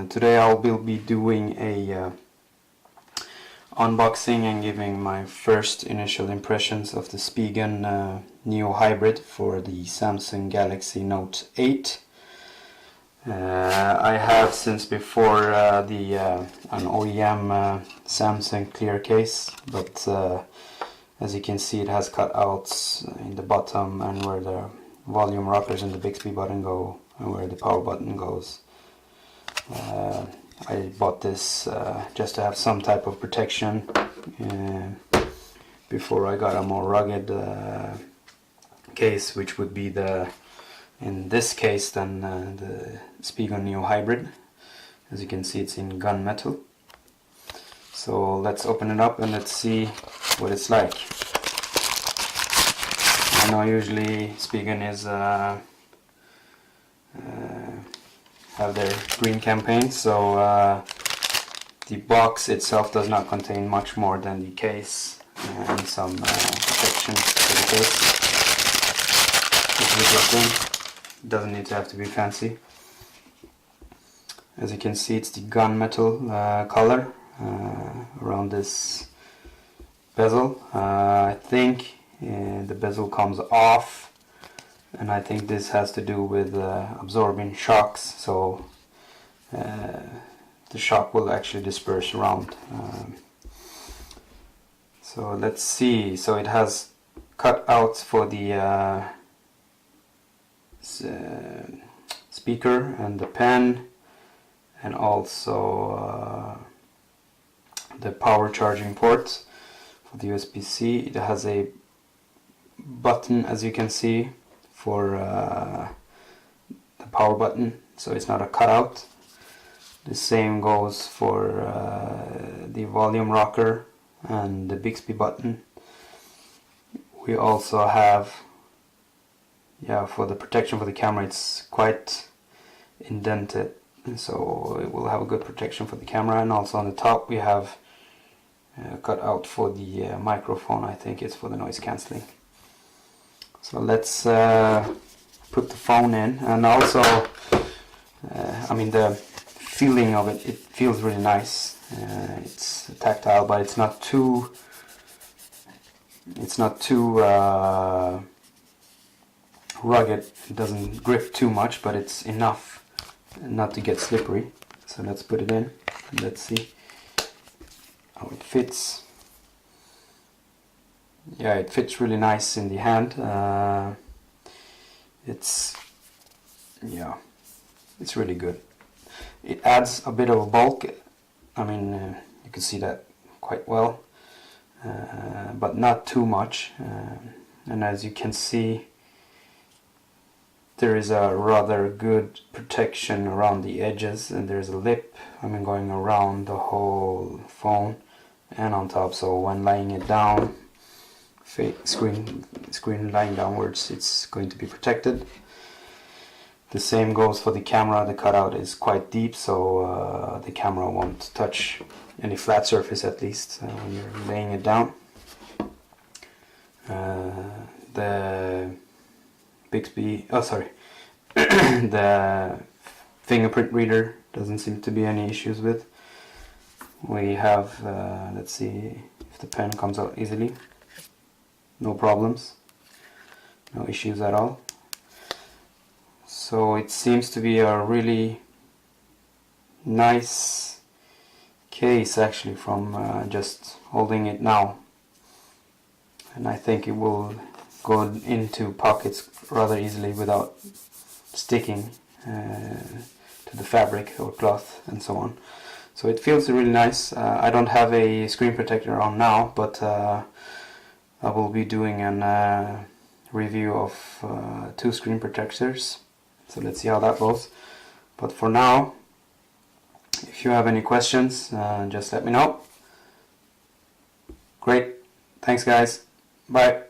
Today I will be doing a unboxing and giving my first initial impressions of the Spigen Neo Hybrid for the Samsung Galaxy Note 8. I have since before an OEM Samsung clear case, but as you can see, it has cutouts in the bottom and where the volume rockers and the Bixby button go and where the power button goes. I bought this just to have some type of protection before I got a more rugged case, which would be in this case then the Spigen Neo Hybrid. As you can see, it's in gunmetal. So let's open it up and let's see what it's like. I know usually Spigen is have their green campaign, so the box itself does not contain much more than the case and some protection for the case. It doesn't need to have to be fancy. As you can see, it's the gunmetal color around this bezel. I think the bezel comes off, and I think this has to do with absorbing shocks, so the shock will actually disperse around. So let's see. So it has cutouts for the speaker and the pen, and also the power charging port for the USB-C. It has a button, as you can see, for the power button, so it's not a cutout. The same goes for the volume rocker and the Bixby button. We also have, for the protection for the camera, it's quite indented, so it will have a good protection for the camera. And also on the top we have cut out for the microphone. I think it's for the noise cancelling. So let's put the phone in, and also I mean, the feeling of it feels really nice. It's tactile, but it's not too rugged. It doesn't grip too much, but it's enough not to get slippery. So let's put it in and let's see how it fits. Yeah, it fits really nice in the hand. It's really good. It adds a bit of a bulk. I mean, you can see that quite well, but not too much. And as you can see, there is a rather good protection around the edges, and there's a lip, going around the whole phone and on top. So when laying it down, screen lying downwards, it's going to be protected. The same goes for the camera. The cutout is quite deep, so the camera won't touch any flat surface, at least when you're laying it down. The Bixby, the fingerprint reader doesn't seem to be any issues with. We have, let's see if the pen comes out easily. No problems, no issues at all. So it seems to be a really nice case, actually, from just holding it now. And I think it will go into pockets rather easily without sticking to the fabric or cloth and so on. So it feels really nice. I don't have a screen protector on now, but I will be doing a review of 2 screen protectors, so let's see how that goes. But for now, if you have any questions, just let me know. Great, thanks guys, bye.